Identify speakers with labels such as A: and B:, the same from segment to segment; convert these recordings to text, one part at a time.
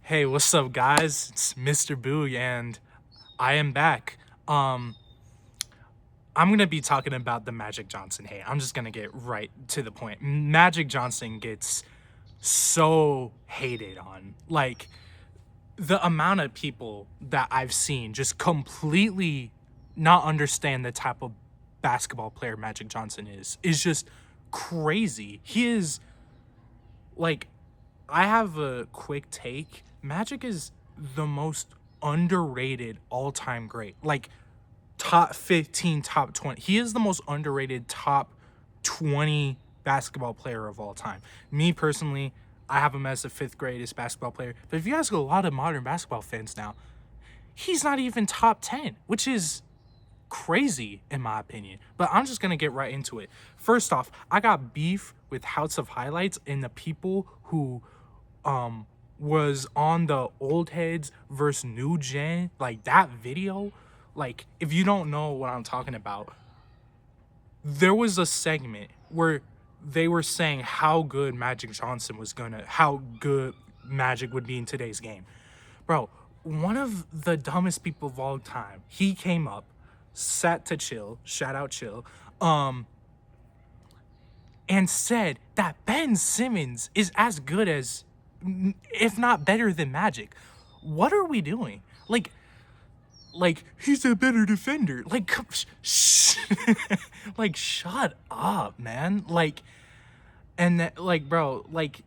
A: Hey, what's up, guys? It's Mr. Boog, and I am back. I'm gonna be talking about the Magic Johnson hate. I'm just gonna get right to the point. Magic Johnson gets so hated on. Like, the amount of people that I've seen just completely not understand the type of basketball player Magic Johnson is just crazy. He is like I have a quick take. Magic is the most underrated all-time great. Like top 15, top 20. He is the most underrated top 20 basketball player of all time. Me personally, I have him as the fifth greatest basketball player. But if you ask a lot of modern basketball fans now, he's not even top 10, which is crazy in my opinion. But I'm just gonna get right into it. First off, I got beef with House of Highlights and the people who was on the old heads versus new gen, like that video. Like, if you don't know what I'm talking about, there was a segment where they were saying how good how good Magic would be in today's game. Bro, one of the dumbest people of all time, he came up, sat to Chill, shout out Chill, and said that Ben Simmons is as good as, if not better than Magic. What are we doing? Like he's a better defender. Like, like shut up, man. And that, like, bro, like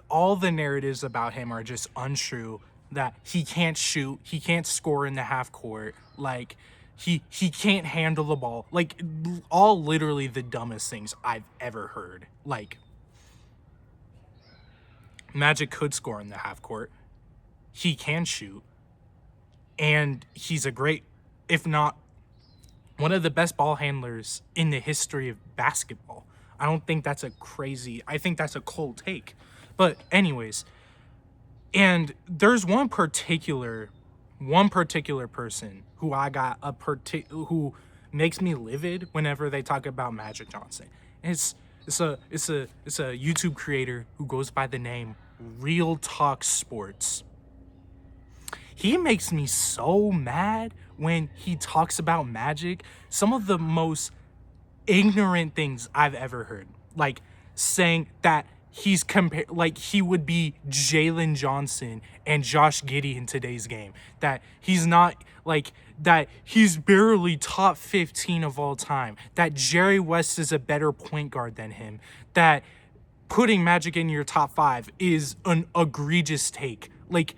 A: all the narratives about him are just untrue. That he can't shoot, he can't score in the half court. Like, he can't handle the ball. Like, all literally the dumbest things I've ever heard. Like, Magic could score in the half court. He can shoot, and he's a great, if not one of the best ball handlers in the history of basketball. I don't think that's I think that's a cold take. But anyways, and there's one particular person who who makes me livid whenever they talk about Magic Johnson. It's a YouTube creator who goes by the name Real Talk Sports. He makes me so mad when he talks about Magic. Some of the most ignorant things I've ever heard. Like, saying that like he would be Jalen Johnson and Josh Giddey in today's game. That he's not, like, that he's barely top 15 of all time. That Jerry West is a better point guard than him. That putting Magic in your top 5 is an egregious take. Like,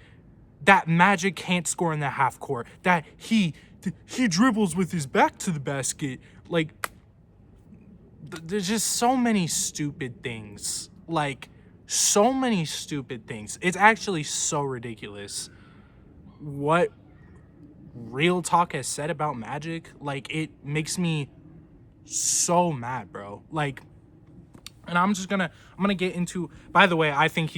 A: that Magic can't score in the half court. That he dribbles with his back to the basket. Like, there's just so many stupid things. Like, so many stupid things. It's actually so ridiculous what Real Talk has said about Magic. Like, it makes me so mad, bro. Like, and I'm gonna get into, by the way, I think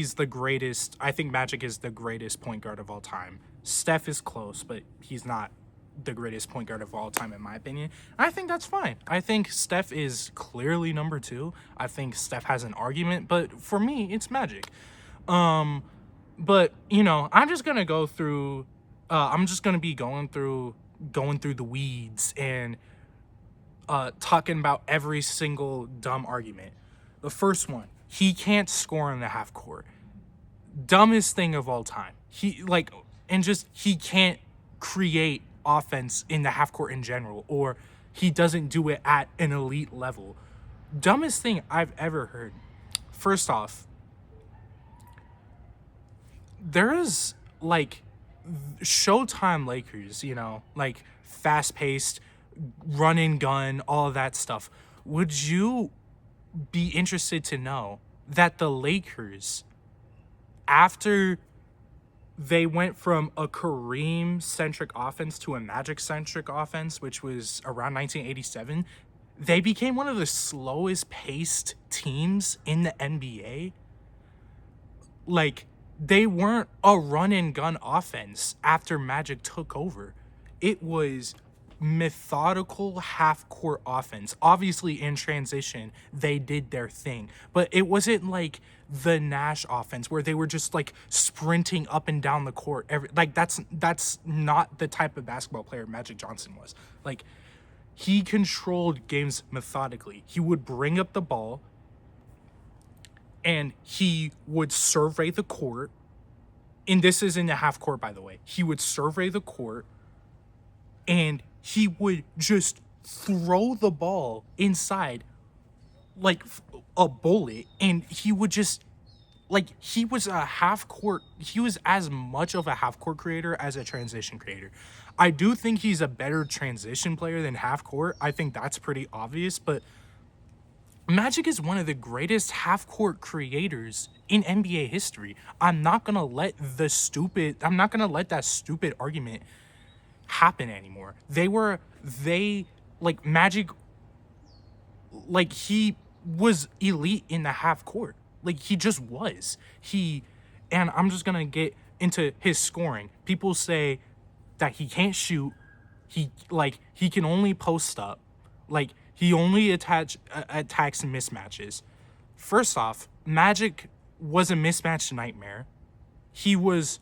A: Magic is the greatest point guard of all time. Steph is close, but he's not the greatest point guard of all time in my opinion. I think that's fine. I think Steph is clearly number 2. I think Steph has an argument, but for me, it's Magic. But I'm just gonna go through. I'm just gonna be going through the weeds and talking about every single dumb argument. The first one, he can't score in the half court. Dumbest thing of all time. He can't create offense in the half court in general, or he doesn't do it at an elite level. Dumbest thing I've ever heard. First off, there is, like, Showtime Lakers, like fast paced, run and gun, all of that stuff. Would you be interested to know that the Lakers, after they went from a Kareem-centric offense to a Magic-centric offense, which was around 1987, they became one of the slowest paced teams in the NBA? Like, they weren't a run and gun offense after Magic took over. It was methodical half-court offense. Obviously, in transition, they did their thing, but it wasn't like the Nash offense where they were just like sprinting up and down the court. That's not the type of basketball player Magic Johnson was. Like, he controlled games methodically. He would bring up the ball and he would survey the court. And this is in the half court, by the way. He would survey the court and he would just throw the ball inside like a bullet. And he would just, like, he was a half court, he was as much of a half court creator as a transition creator. I do think he's a better transition player than half court. I think that's pretty obvious, but Magic is one of the greatest half court creators in NBA history. I'm not gonna let that stupid argument happen anymore. Magic, like, he was elite in the half court. Like, he just was. And I'm just gonna get into his scoring. People say that he can't shoot. He can only post up. Like, he only attacks mismatches. First off, Magic was a mismatch nightmare. He was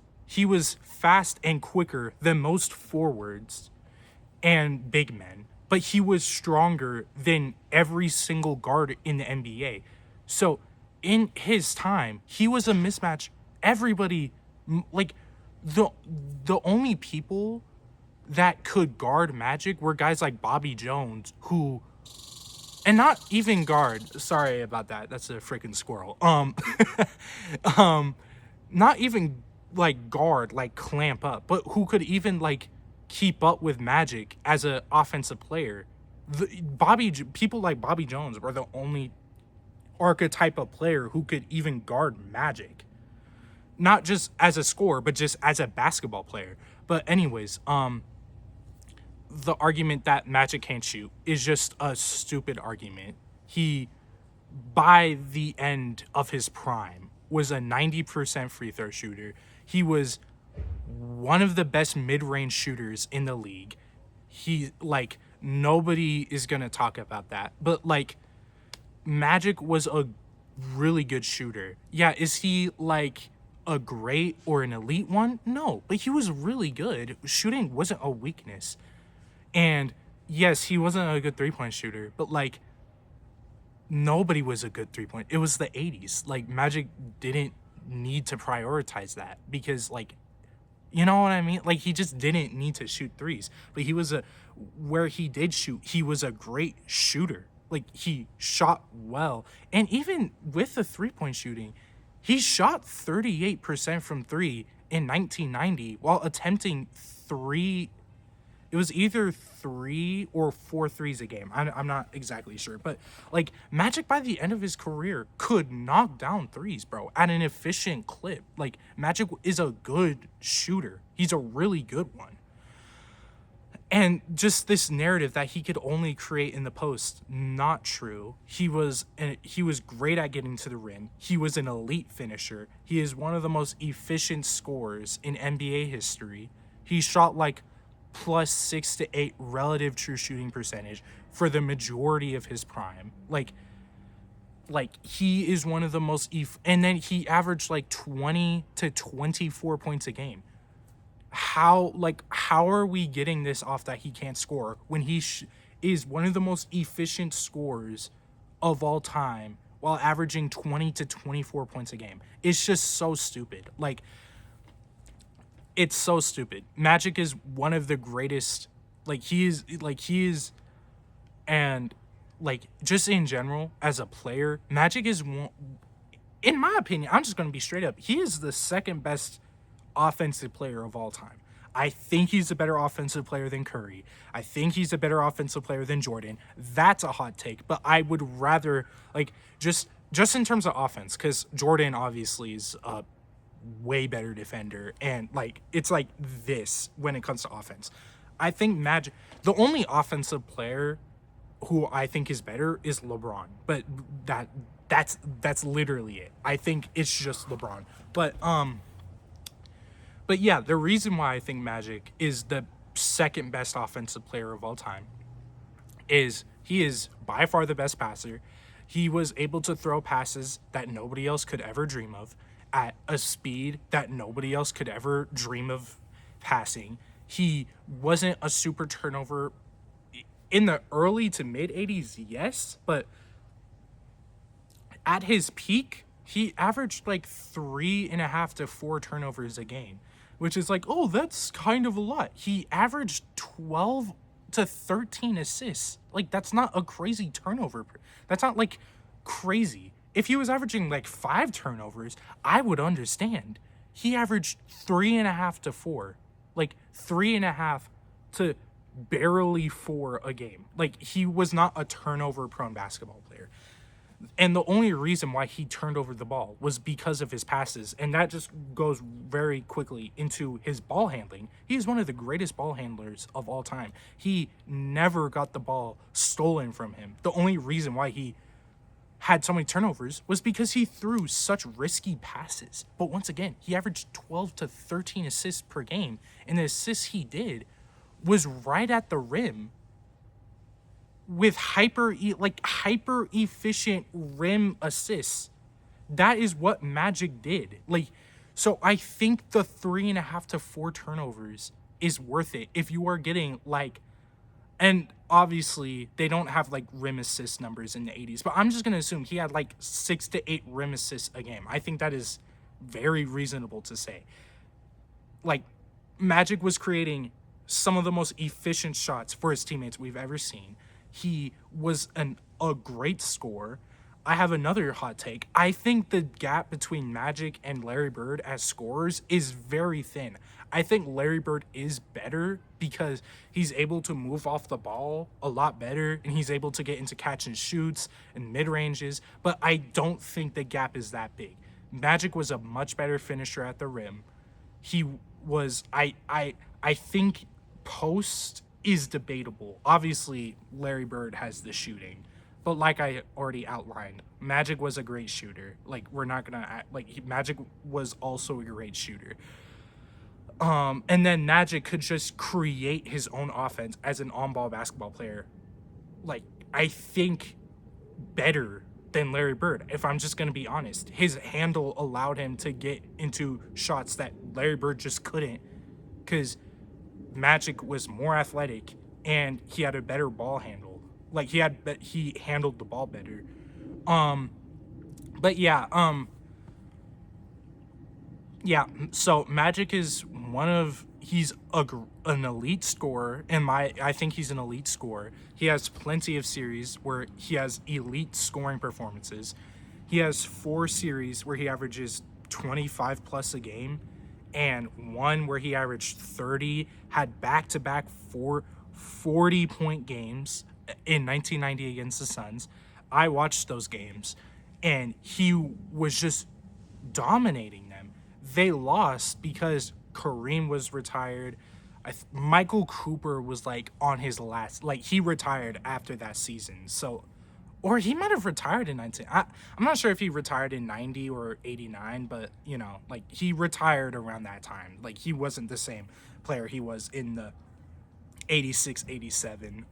A: fast and quicker than most forwards and big men, but he was stronger than every single guard in the NBA. So in his time, he was a mismatch. Everybody, like, the only people that could guard Magic were guys like Bobby Jones, who, and not even guard. Sorry about that. That's a freaking squirrel. Not even like guard, like clamp up, but who could even like keep up with Magic as an offensive player. People like Bobby Jones were the only archetype of player who could even guard Magic, not just as a scorer, but just as a basketball player. But anyways, the argument that Magic can't shoot is just a stupid argument. He, by the end of his prime, was a 90% free throw shooter. He was one of the best mid-range shooters in the league. Nobody is going to talk about that. But, like, Magic was a really good shooter. Yeah, is he, like, a great or an elite one? No, but he was really good. Shooting wasn't a weakness. And yes, he wasn't a good three-point shooter, but like, nobody was a good three-point. It was the 80s. Like, Magic didn't need to prioritize that because, like, you know what I mean? Like, he just didn't need to shoot threes. But where he did shoot, he was a great shooter. Like, he shot well. And even with the three-point shooting, he shot 38% from three in 1990 while attempting it was either 3 or 4 threes a game. I'm not exactly sure. But, like, Magic, by the end of his career, could knock down threes, bro, at an efficient clip. Like, Magic is a good shooter. He's a really good one. And just this narrative that he could only create in the post, not true. He was great at getting to the rim. He was an elite finisher. He is one of the most efficient scorers in NBA history. He shot, like, +6 to 8 relative true shooting percentage for the majority of his prime. Like he is one of the most and then he averaged like 20 to 24 points a game. How are we getting this off that he can't score when he is one of the most efficient scorers of all time while averaging 20 to 24 points a game? It's just so stupid. Like, it's so stupid. Magic is one of the greatest, he is, and, like, just in general, as a player, Magic is one, in my opinion, I'm just going to be straight up, he is the second best offensive player of all time. I think he's a better offensive player than Curry. I think he's a better offensive player than Jordan. That's a hot take, but I would rather, like, just in terms of offense, because Jordan obviously is a way better defender, and like it's like this when it comes to offense. I think Magic, the only offensive player who I think is better is LeBron, but that's literally it. I think it's just LeBron. But yeah, the reason why I think Magic is the second best offensive player of all time. He is by far the best passer. He was able to throw passes that nobody else could ever dream of at a speed that nobody else could ever dream of passing. He wasn't a super turnover in the early to mid 80s, yes, but at his peak, he averaged like 3.5 to 4 turnovers a game, which is like, oh, that's kind of a lot. He averaged 12 to 13 assists. Like, that's not a crazy turnover. That's not like crazy. If he was averaging like 5 turnovers, I would understand. He averaged 3.5 to 4, like 3.5 to barely 4 a game. Like, he was not a turnover prone basketball player. And the only reason why he turned over the ball was because of his passes. And that just goes very quickly into his ball handling. He is one of the greatest ball handlers of all time. He never got the ball stolen from him. The only reason why he had so many turnovers was because he threw such risky passes. But once again, he averaged 12 to 13 assists per game. And the assists he did was right at the rim with hyper efficient rim assists. That is what Magic did. Like, so I think the 3.5 to 4 turnovers is worth it if you are getting like, and obviously they don't have like rim assist numbers in the 80s, but I'm just gonna assume he had like 6 to 8 rim assists a game. I think that is very reasonable to say. Like, Magic was creating some of the most efficient shots for his teammates we've ever seen. He was a great scorer. I have another hot take. I think the gap between Magic and Larry Bird as scorers is very thin. I think Larry Bird is better because he's able to move off the ball a lot better, and he's able to get into catch and shoots and mid-ranges, but I don't think the gap is that big. Magic was a much better finisher at the rim. He was, I think post is debatable. Obviously, Larry Bird has the shooting, but like I already outlined, Magic was a great shooter. Like, we're not gonna act like Magic was also a great shooter. And then Magic could just create his own offense as an on-ball basketball player. Like, I think better than Larry Bird, if I'm just gonna be honest. His handle allowed him to get into shots that Larry Bird just couldn't, because Magic was more athletic and he had a better ball handle. Like, he handled the ball better. But yeah, so Magic is he's an elite scorer. I think he's an elite scorer. He has plenty of series where he has elite scoring performances. He has 4 series where he averages 25 plus a game, and 1 where he averaged 30, had back-to-back 40-point games in 1990 against the Suns. I watched those games, and he was just dominating them. They lost because Kareem was retired. Michael Cooper was like on his last, like, he retired after that season. So, or he might have retired in 19. I'm not sure if he retired in 90 or 89, but you know, like, he retired around that time. Like, he wasn't the same player he was in the 86, 87.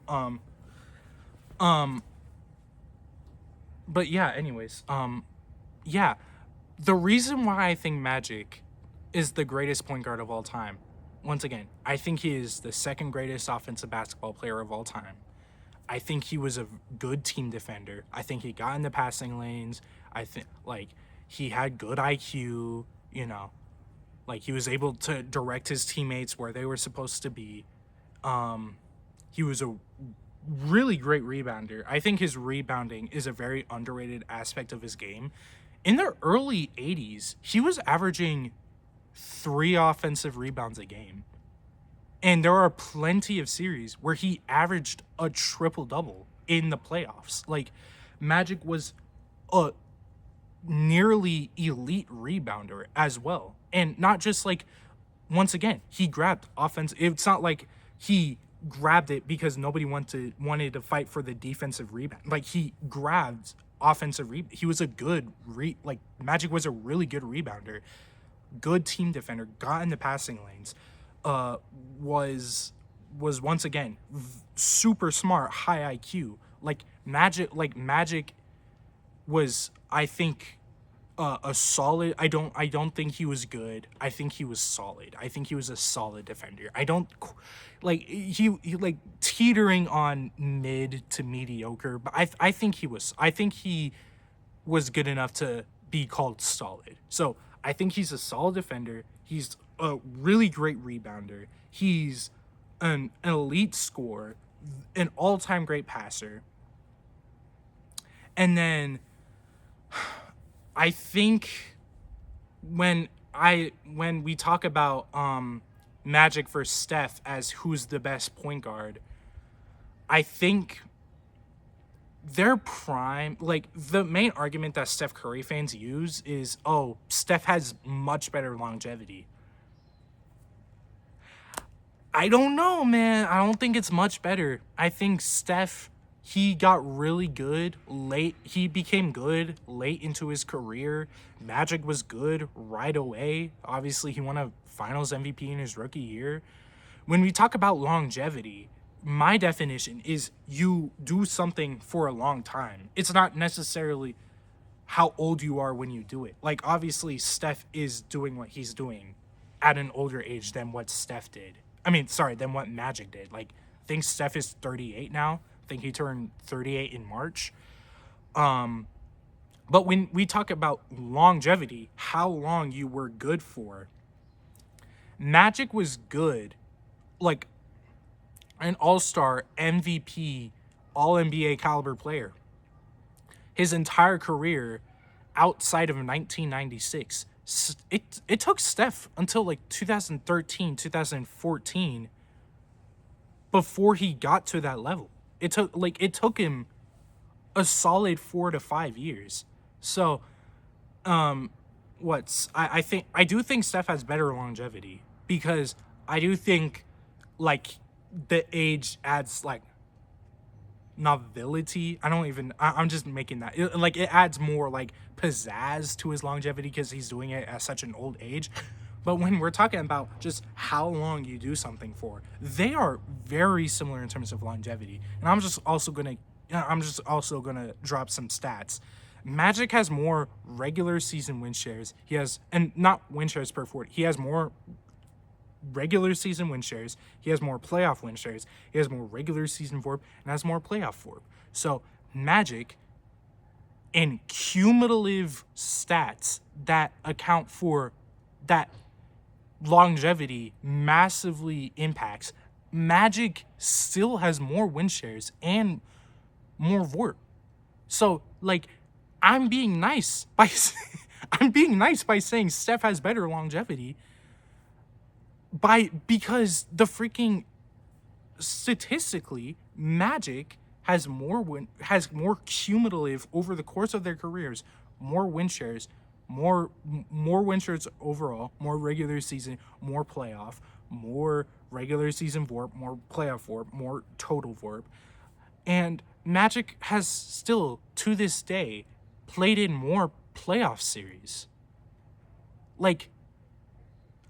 A: But yeah, anyways, yeah, the reason why I think Magic is the greatest point guard of all time, once again, I think he is the second greatest offensive basketball player of all time. I think he was a good team defender. I think he got in the passing lanes. I think, like, he had good IQ, you know, like, he was able to direct his teammates where they were supposed to be. He was a really great rebounder. I think his rebounding is a very underrated aspect of his game. In the early 80s, he was averaging 3 offensive rebounds a game. And there are plenty of series where he averaged a triple-double in the playoffs. Like, Magic was a nearly elite rebounder as well. And not just, like, once again, he grabbed offense. It's not like he grabbed it because nobody wanted to fight for the defensive rebound. Like, he grabbed offensive rebound. He was a good Magic was a really good rebounder, good team defender, got in the passing lanes, was was once again super smart, high IQ. Magic was, I think, a solid. I don't think he was good. I think he was solid. I think he was a solid defender. I don't like he like teetering on mid to mediocre, but I think he was good enough to be called solid. So I think he's a solid defender. He's a really great rebounder. He's an elite scorer, an all-time great passer. And then I think when we talk about Magic versus Steph as who's the best point guard, I think their prime, like the main argument that Steph Curry fans use is, oh, Steph has much better longevity. I don't know, man. I don't think it's much better. I think Steph, he got really good late. He became good late into his career. Magic was good right away. Obviously, he won a Finals MVP in his rookie year. When we talk about longevity, my definition is you do something for a long time. It's not necessarily how old you are when you do it. Like, obviously, Steph is doing what he's doing at an older age than what Steph did. Than what Magic did. Like, I think Steph is 38 now. I think he turned 38 in March. But when we talk about longevity, how long you were good for, Magic was good, like an all-star, MVP, all-NBA caliber player. His entire career outside of 1996, it took Steph until like 2013, 2014 before he got to that level. It took him a solid 4 to 5 years. So, I do think Steph has better longevity because I do think like the age adds like novelty. I'm just making that it adds more like pizzazz to his longevity because he's doing it at such an old age. But when we're talking about just how long you do something for, they are very similar in terms of longevity. And I'm just also gonna drop some stats. Magic has more regular season win shares. He has, and not win shares per 40. He has more regular season win shares. He has more playoff win shares. He has more regular season VORP and has more playoff VORP. So Magic, in cumulative stats that account for that longevity, massively impacts. Magic still has more win shares and more VORP. So like, I'm being nice by saying Steph has better longevity because the freaking statistically Magic has more cumulative over the course of their careers, more win shares, more win shares overall, more regular season, more playoff, more regular season VORP, more playoff VORP, more total VORP. And Magic has still, to this day, played in more playoff series. Like,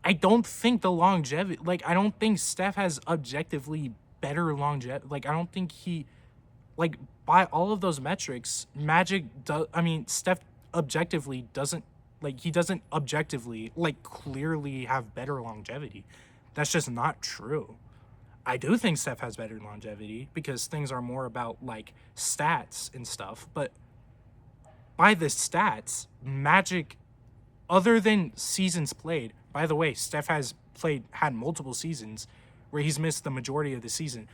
A: I don't think the longevity, I don't think Steph has objectively better longevity. Like, I don't think he, by all of those metrics, Steph objectively doesn't, he doesn't objectively, clearly have better longevity. That's just not true. I do think Steph has better longevity because things are more about, stats and stuff. But by the stats, Magic, other than seasons played, by the way, Steph had multiple seasons where he's missed the majority of the season.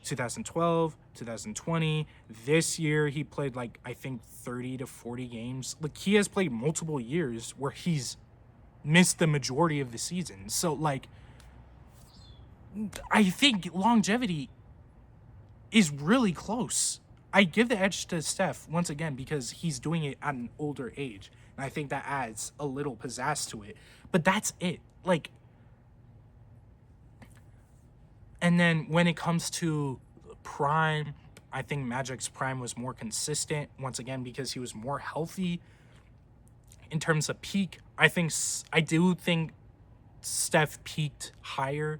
A: 2012, 2020, this year he played, I think 30 to 40 games. He has played multiple years where he's missed the majority of the season. So, I think longevity is really close. I give the edge to Steph, once again, because he's doing it at an older age. And I think that adds a little pizzazz to it. But that's it. And then when it comes to prime, I think Magic's prime was more consistent, once again, because he was more healthy. In terms of peak, I do think Steph peaked higher.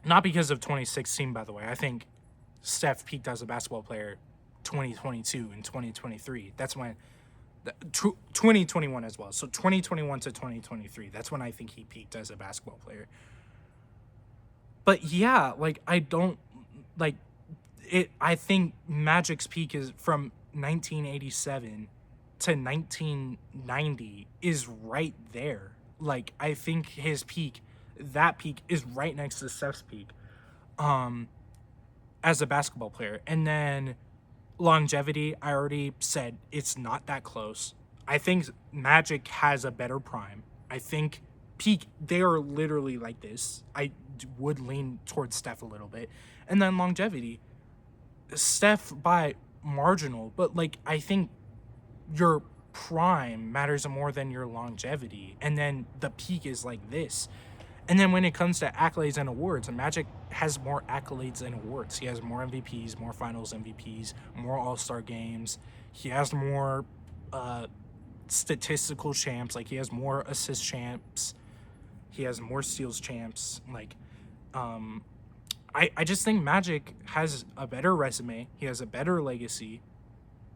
A: Not because of 2016, by the way. I think Steph peaked as a basketball player 2022 and 2023. That's when 2021 as well. So 2021 to 2023. That's when I think he peaked as a basketball player. But yeah, like I don't like it. I think Magic's peak is from 1987 to 1990 is right there. Like I think his peak, that peak is right next to Steph's peak as a basketball player. And then longevity, I already said it's not that close. I think Magic has a better prime. I think peak, they are literally like this. I would lean towards Steph a little bit. And then longevity, Steph by marginal, but like I think your prime matters more than your longevity. And then the peak is like this. And then when it comes to accolades and awards, Magic has more accolades and awards. He has more MVPs, more finals MVPs, more all-star games. He has more statistical champs. Like he has more assist champs. He has more steals champs. Like I just think Magic has a better resume. He has a better legacy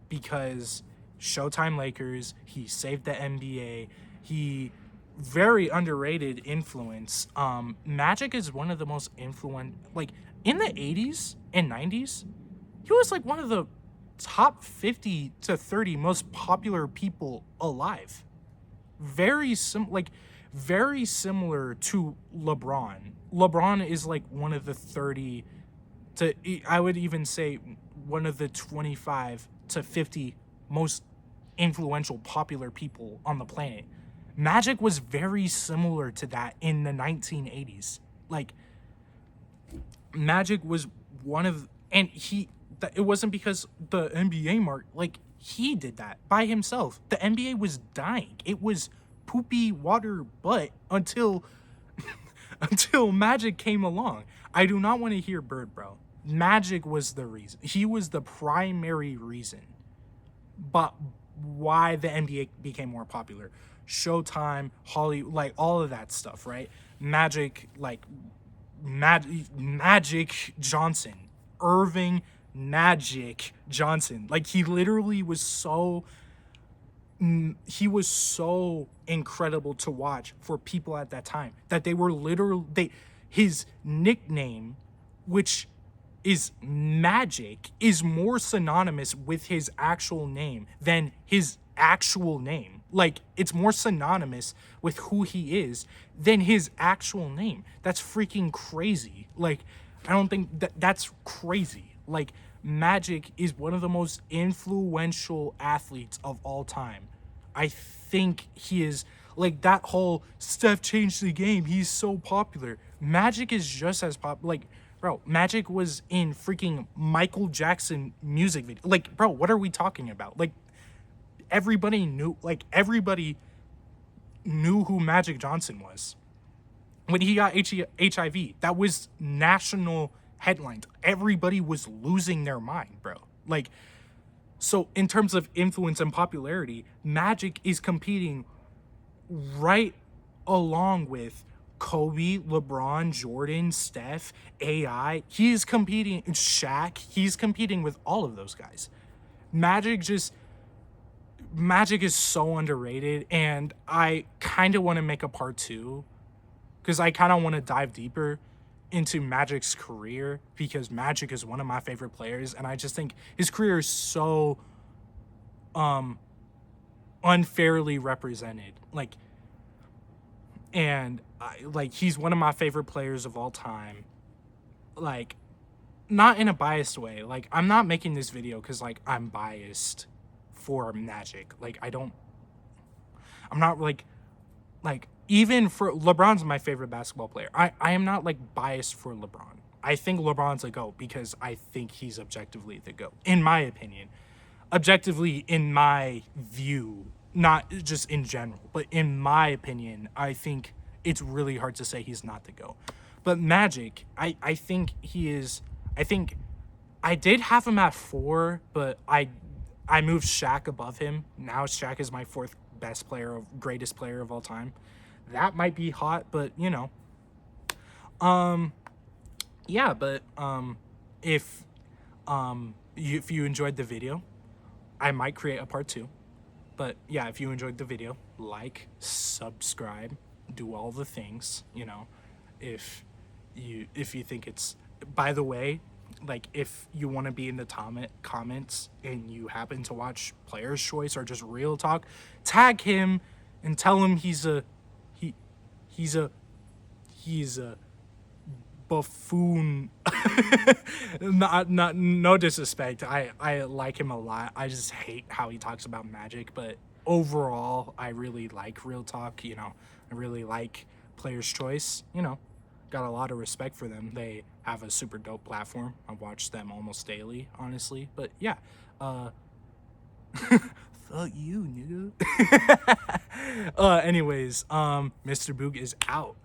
A: because Showtime Lakers, he saved the NBA. He very underrated influence. Magic is one of the most influential, like in the 80s and 90s, he was like one of the top 50 to 30 most popular people alive. Very similar to LeBron. LeBron is like one of the 30 to, I would even say one of the 25 to 50 most influential popular people on the planet. Magic was very similar to that in the 1980s. Like Magic was one of, and it wasn't because the NBA like he did that by himself. The NBA was dying. It was poopy water butt until until Magic came along. I do not want to hear Bird, bro. Magic was the reason. He was the primary reason. But why the NBA became more popular. Showtime, Hollywood, like all of that stuff, right? Magic, like Magic Johnson, Irving Magic Johnson. Like he literally was so incredible to watch for people at that time that they were literally his nickname, which is Magic, is more synonymous with his actual name than his actual name. Like it's more synonymous with who he is than his actual name. That's freaking crazy. Like I don't think that's crazy. Like Magic is one of the most influential athletes of all time. I think he is, like that whole Steph changed the game, he's so popular. Magic is just as popular. Like bro, Magic was in freaking Michael Jackson music video. Like bro, what are we talking about? Like everybody knew who Magic Johnson was. When he got HIV, that was national headlines. Everybody was losing their mind, bro. Like, so in terms of influence and popularity, Magic is competing right along with Kobe, LeBron, Jordan, Steph, AI. He's competing, Shaq. He's competing with all of those guys. Magic is so underrated, and I kind of want to make a part 2 because I kind of want to dive deeper into Magic's career because Magic is one of my favorite players, and I just think his career is so unfairly represented. Like, and he's one of my favorite players of all time. Like, not in a biased way. Like, I'm not making this video because like I'm biased for Magic. Like I'm not like even for LeBron's my favorite basketball player. I am not like biased for LeBron. I think LeBron's a GOAT because I think he's objectively the GOAT, in my opinion. Objectively, in my view, not just in general, but in my opinion, I think it's really hard to say he's not the GOAT. But Magic, I think he is. I think I did have him at 4, but I moved Shaq above him. Now Shaq is my 4th best player, greatest player of all time. That might be hot, but you know. yeah, but if if you enjoyed the video, I might create a part 2. But yeah, if you enjoyed the video, like, subscribe, do all the things, you know. If you think it's, by the way, like, if you want to be in the comments and you happen to watch Player's Choice or just Real Talk, tag him and tell him he's a he's a he's a buffoon. Not no disrespect. I like him a lot. I just hate how he talks about Magic, but overall I really like Real Talk, you know. I really like Player's Choice, you know. Got a lot of respect for them. They have a super dope platform. I watch them almost daily, honestly. But yeah, fuck you, nigga. Anyways, Mr. Boog is out.